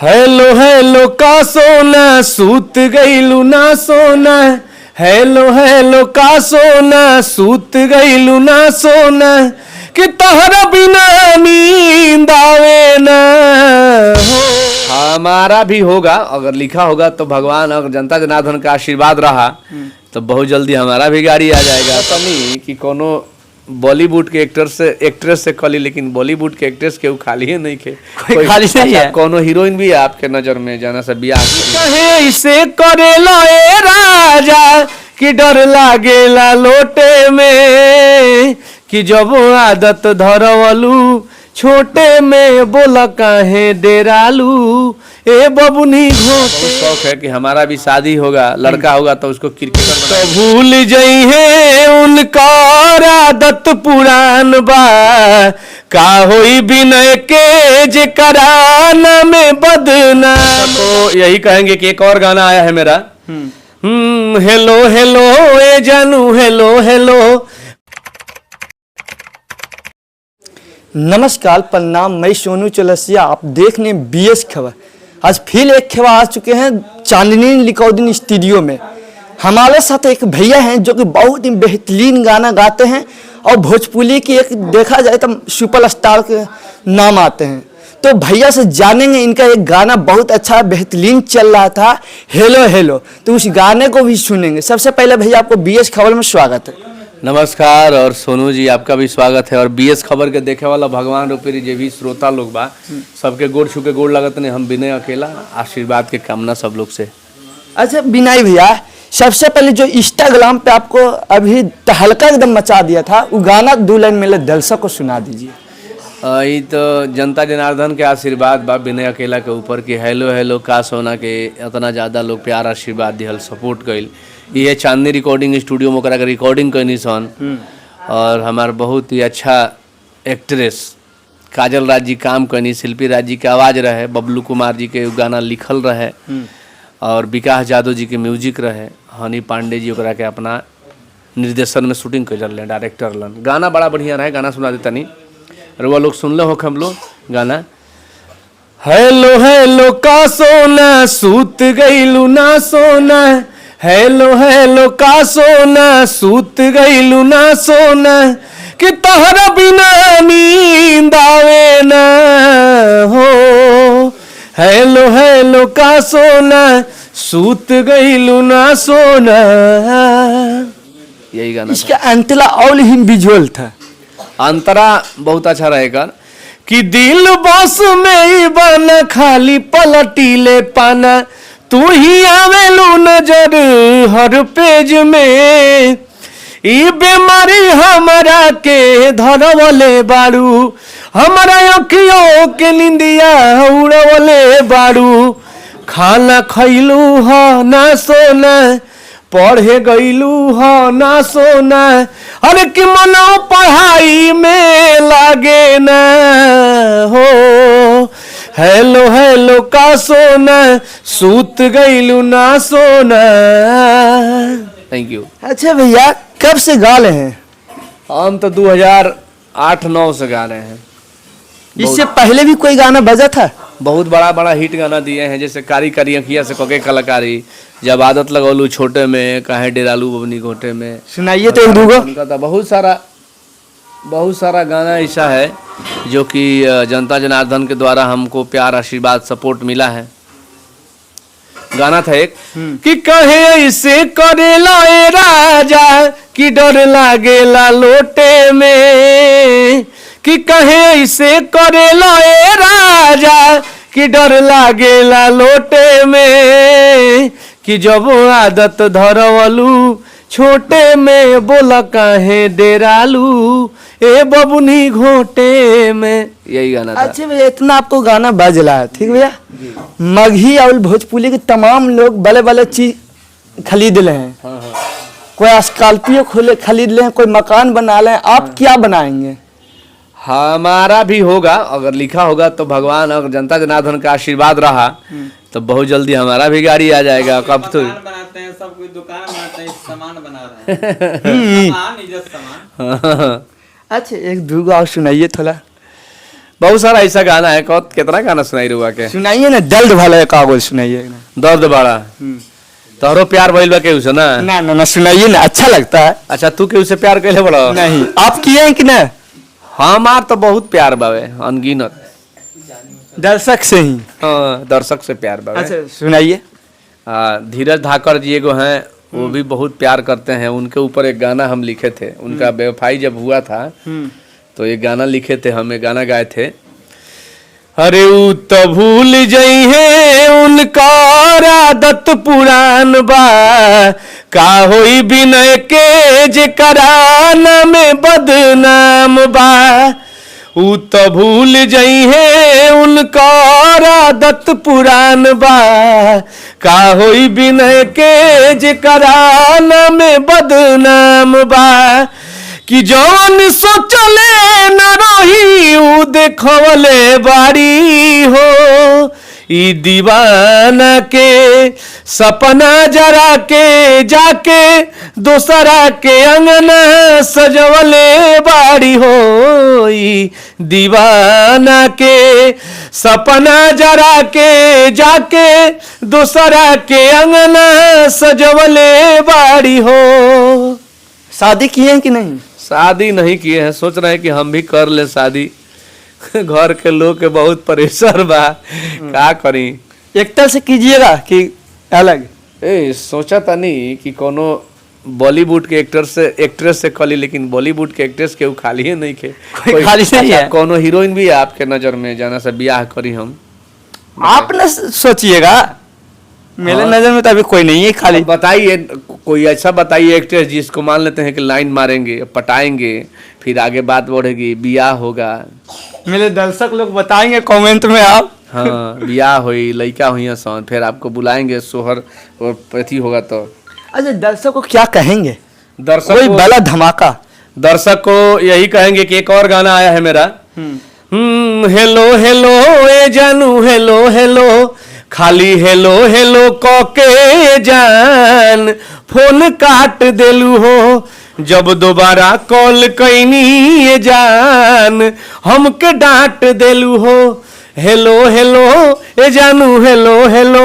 Hello hello का सोना सूत गईलू ना सोना। हेलो हेलो का सोना सूत गईलू ना सोना कि तहरा बिना नींद आवे ना हो। हमारा भी होगा, अगर लिखा होगा तो भगवान और जनता जनार्दन का आशीर्वाद रहा तो बहुत जल्दी हमारा भी गाड़ी आ जाएगा। तो नहीं कि कोनो बॉलीवुड के एक्ट्रेस से खाली, लेकिन बॉलीवुड के एक्ट्रेस के खाली ही नहीं खे, कोई खाली नहीं है। कोनो हीरोइन भी है आपके नजर में जाना से बियाह कहे इसे करेला ए राजा कि डर लागेला लोटे में कि जब आदत धरवलू छोटे में बोला काहे डेरालू ए बबुनी घोटे। शौक है कि हमारा भी शादी होगा, लड़का होगा तो उसको क्रिकेटर तो भूल जाई है उनका आदत पुरान बा का होई बिनय के जे कराना में बदना। तो यही कहेंगे कि एक और गाना आया है मेरा, हेलो हेलो ए जानू हेलो हेलो। नमस्कार, प्रणाम, मैं सोनू चौरसिया, आप देख रहे हैं बीएस खबर। आज फिर एक खबर आ चुके हैं चांदनी रिकॉर्डिंग स्टूडियो में। हमारे साथ एक भैया हैं जो कि बहुत ही बेहतरीन गाना गाते हैं और भोजपुरी की एक देखा जाए तो सुपरस्टार के नाम आते हैं। तो भैया से जानेंगे, इनका एक गाना बहुत अच्छा बेहतरीन चल रहा था, हेलो हेलो, तो उस गाने को भी सुनेंगे। सबसे पहले भैया आपको बीएस खबर में स्वागत है। नमस्कार, और सोनू जी आपका भी स्वागत है। और बीएस खबर के देखे वाला भगवान रूपी जे भी श्रोता लोग बा सबके गोड़ छू के गोड़ लगत नहीं, हम बिना अकेला आशीर्वाद के कामना सब लोग से। अच्छा विनय भैया, सबसे पहले जो इंस्टाग्राम पे आपको अभी तहलका एकदम मचा दिया था, वो गाना 2 लाइन मेरे दर्शक को सुना दीजिए। ये तो जनता जनार्दन के आशीर्वाद बा बिना अकेला के ऊपर कि हेलो हेलो का सोना के इतना ज़्यादा लोग प्यार आशीर्वाद दिहल, सपोर्ट कइल। ये चांदनी रिकॉर्डिंग स्टूडियो में ओकरा के रिकॉर्डिंग कैनी सन। और हमार बहुत ही अच्छा एक्ट्रेस काजल राज जी काम कैनी, शिल्पी राज जी के आवाज़ रहे, बबलू कुमार जी के गाना लिखल रहे और विकास यादव जी के म्यूजिक रहे, हनी पांडे जी ओकरा के अपना निर्देशन में शूटिंग कर रहे, डायरेक्टर लन। गाना बड़ा बढ़िया रहे, गाना सुना देता नहीं और वो लोग सुन लो हो हम लोग गाना। हेलो हेलो का सोना सूत गईलू ना सोना। हेलो हेलो का सोना सूत गईलू ना सोना कि तहरा बिना नींद आवे ना हो। हेलो हेलो का सोना सूत गईलू ना सोना, यही गाना। इसका अंतरा और ही विजुअल था, अंतरा बहुत अच्छा रहेगा कि दिल बस में ही बना खाली पलटीले पाना, तू ही आवेलू नजर हर पेज में, ई बीमारी हमारा के धरवले बारू, हमारा अखियों के निंदिया उड़वले बारू, खाना खैलू ह ना सोना, पढ़े गईलू ह ना सोना, अरे कि मनो पढ़ाई में लागे ना हो। हेलो हेलो का सोना सूत गईलू ना सोना। Thank you. अच्छा भैया, कब से गा रहे हैं? हम तो 2008-9 से गा रहे हैं। इससे पहले भी कोई गाना बजा था? बहुत बड़ा बड़ा हिट गाना दिए हैं, जैसे कारी कारी अखिया से कोके कलाकारी, जब आदत लगौलू छोटे में, काहे डेरालू बबनी घोटे में। सुनाइए तो एक दूगो। उनका तो बहुत सारा गाना ऐसा है जो कि जनता जनार्दन के द्वारा हमको प्यार आशीर्वाद सपोर्ट मिला है। गाना था एक कि कहे ऐसे करेला ए राजा कि डर लागेला लोटे में, कि कहे ऐसे करेला ए राजा कि डर लागेला लोटे में, कि जब आदत धरवलू छोटे में बोला काहे डेरालू ए बबुनी घोटे में, यही गाना था। अच्छा भैया, इतना आपको गाना बज रहा है, ठीक भैया। मगही और भोजपुरी के तमाम लोग बड़े बड़े चीज खरीद रहे हैं। कोई स्कॉर्पियो खरीद ले, कोई मकान बना ले, आप क्या बनाएंगे? हमारा भी होगा, अगर लिखा होगा तो भगवान और जनता जनार्दन का आशीर्वाद रहा तो बहुत जल्दी हमारा भी गाड़ी आ जाएगा। कब तो बनाते हैं, सब कोई दुकान बनाते हैं, सामान बना रहे हैं। सामान, इज्जत सामान। अच्छा एक दूगो और सुनाइए थोड़ा। बहुत सारा ऐसा गाना है, कितना गाना सुनाई रुआ के? सुनाइए ना, दर्द वाला एक कागज सुनाइए ना। दर्द बड़ा तोहरो प्यार भइल बा केहू से ना? ना ना ना, सुनाइए ना, अच्छा लगता है। अच्छा, तू केहू से प्यार कैले बड़ा? नहीं, आप किए हैं कि ना? हमार तो बहुत प्यार बावे, अनगिनत। दर्शक से ही? हाँ, दर्शक से प्यार बावे। अच्छा सुनाइए। धीरज धाकर जी एगो हैं, वो भी बहुत प्यार करते हैं। उनके ऊपर एक गाना हम लिखे थे, उनका बेवफाई जब हुआ था तो एक गाना लिखे थे, हम एक गाना गाए थे। अरे ऊ तो भूल जई है उनका आदत पुरान बा, का होई बिनय के जे कराना में बदनाम बा। ऊ तो भूल जई है उनका आदत पुरान बा, का होई बिनय के जे कराना में बदनाम बा। कि जौन सोचले न रही ऊ देखवले बाड़ी हो, ई दीवाना के सपना जरा के जाके दोसरा के अंगना सजवले बाड़ी हो। ई दीवाना के सपना जरा के जाके दोसरा के अंगना सजवले बाड़ी हो। शादी किए हैं कि नहीं? शादी नहीं किए हैं, सोच रहे हैं कि हम भी कर ले शादी। घर के लोग के बहुत प्रेशर बा, का करी। एक्टर से कीजिएगा कि अलग? सोचा था नहीं कि कोनो बॉलीवुड के एक्ट्रेस से कली, लेकिन बॉलीवुड के एक्ट्रेस के खाली ही नहीं के कोई खाली नहीं है। कोनो हीरोइन भी है आपके नजर में जाना से ब्याह करी हम? आप न सोचिएगा, मेरे नजर में तो अभी कोई नहीं है खाली। बताइए कोई ऐसा बताइए एक्ट्रेस जिसको मान लेते हैं कि लाइन मारेंगे, पटाएंगे, फिर आगे बात बढ़ेगी, ब्याह होगा। मेरे दर्शक लोग बताएंगे कमेंट में आप। हाँ, ब्याह हुई, लड़का हुई सन, फिर आपको बुलाएंगे, सोहर और पति होगा तो। अच्छा, दर्शक को क्या कहेंगे? दर्शक कोई बड़ा धमाका? दर्शक को यही कहेंगे कि एक और गाना आया है मेरा, हेलो हेलो ए जानू, हेलो हेलो, खाली हेलो हेलो कके जान फोन काट देलू हो। जब दोबारा कॉल कैनी ये जान हमके डांट देलू हो। हेलो हेलो ए जानू, हेलो हेलो।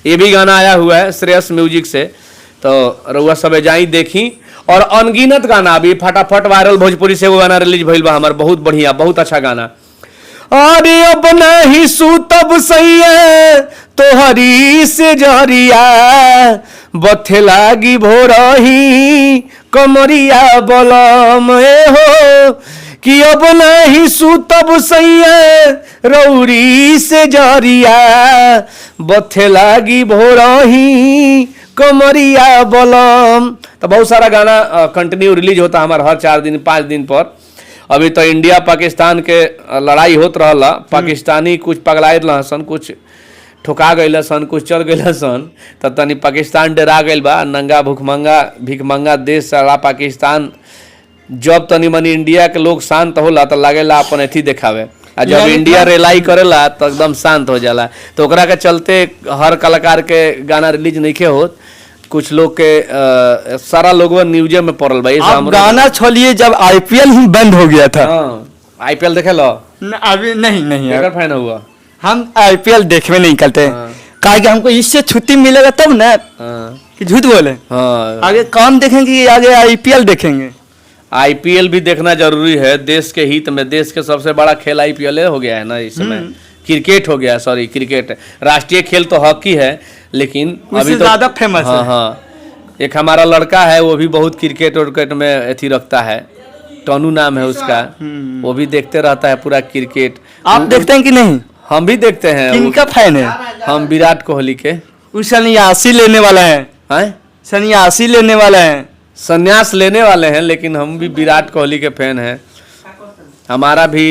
ये भी गाना आया हुआ है श्रेयस म्यूजिक से, तो रउआ सब जाई देखी। और अनगिनत गाना अभी फटाफट वायरल भोजपुरी से वो गाना रिलीज भइल बा हमार, बहुत बढ़िया, बहुत अच्छा गाना। अरे अब नहीं सूतब सैया तोहरी से जरिया, बथे लागी भोरही कमरिया बलम ए हो। कि अब नहीं सूतब सैया रौरी से जरिया, बथे लागी भोरही कमरिया बलम। तो बहुत सारा गाना कंटिन्यू रिलीज होता है हमारा हर 4 दिन 5 दिन पर। अभी तो इंडिया पाकिस्तान के लड़ाई होत रहला, पाकिस्तानी कुछ पगलाए रहा सन, कुछ ठुका गए सन, कुछ चल गए सन, तब तनी पाकिस्तान डरा गई बा। नंगा भिखमंगा देश सारा पाकिस्तान। जब तनी मनी इंडिया के लोग शांत होला तो लागेला अपन अथी देखावे, आ जब इंडिया रेलाई करेला तो एकदम शांत हो जाला। तो ओकरा के चलते हर कलाकार के गाना रिलीज नहीं के होत, कुछ लोग के सारा लोग न्यूजे में पड़ल भाई। आप गाना छोड़िए, जब आईपीएल ही बंद हो गया था। आईपीएल देखे लो? अभी नहीं अगर फैन हुआ, हम आईपीएल देखने नहीं करते, कहा कि हमको इससे छुट्टी मिलेगा तब ना। कि झूठ बोले? आगे काम देखेंगे, आगे आईपीएल देखेंगे। आईपीएल भी देखना जरूरी है देश के हित में। देश के सबसे बड़ा खेल आईपीएल हो गया है ना इस समय। क्रिकेट हो गया, सॉरी क्रिकेट। राष्ट्रीय खेल तो हॉकी है, लेकिन अभी तो ज्यादा फेमस है। हाँ, एक हमारा लड़का है वो भी बहुत क्रिकेट में अथी रखता है, टोनू नाम है उसका, वो भी देखते रहता है पूरा क्रिकेट। आप देखते हैं कि नहीं? हम भी देखते हैं। किनका फैन है? हम विराट कोहली के। सन्यासी लेने वाला है, सन्यासी लेने वाला है, संन्यास लेने वाले हैं, लेकिन हम भी विराट कोहली के फैन हैं। हमारा भी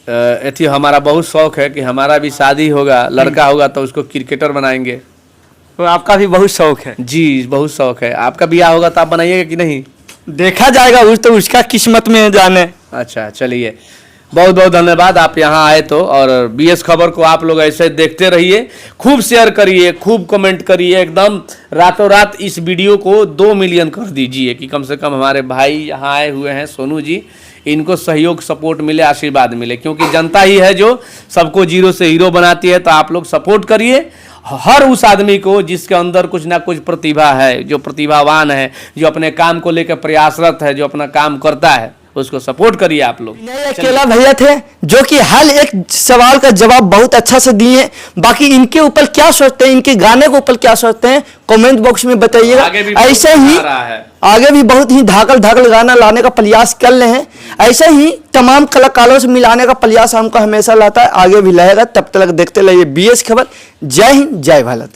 ऐसी हमारा बहुत शौक है कि हमारा भी शादी होगा, लड़का होगा तो उसको क्रिकेटर बनाएंगे। तो आपका भी बहुत शौक है? जी बहुत शौक है। आपका ब्याह होगा तो आप बनाइएगा कि नहीं? देखा जाएगा, उस तो उसका किस्मत में जाने। अच्छा चलिए, बहुत बहुत धन्यवाद आप यहाँ आए तो। और बीएस खबर को आप लोग ऐसे देखते रहिए, खूब शेयर करिए, खूब कमेंट करिए, एकदम रातों रात इस वीडियो को 2 मिलियन कर दीजिए कि कम से कम हमारे भाई यहाँ आए हुए हैं सोनू जी, इनको सहयोग सपोर्ट मिले, आशीर्वाद मिले, क्योंकि जनता ही है जो सबको जीरो से हीरो बनाती है। तो आप लोग सपोर्ट करिए हर उस आदमी को जिसके अंदर कुछ ना कुछ प्रतिभा है, जो प्रतिभावान है, जो अपने काम को लेकर प्रयासरत है, जो अपना काम करता है, उसको सपोर्ट करिए आप लोग। नहीं, अकेला भैया थे जो कि हर एक सवाल का जवाब बहुत अच्छा से दिए। बाकी इनके ऊपर क्या सोचते हैं, इनके गाने के ऊपर क्या सोचते हैं, कमेंट बॉक्स में बताइएगा। आगे भी ऐसे ही आगे भी बहुत ही धाकल धाकल गाना लाने का प्रयास कर रहे हैं। ऐसे ही तमाम कलाकारों से मिलाने का प्रयास हमको हमेशा लाता है, आगे भी रहेगा। तब तक देखते रहिए BS खबर। जय हिंद, जय भारत।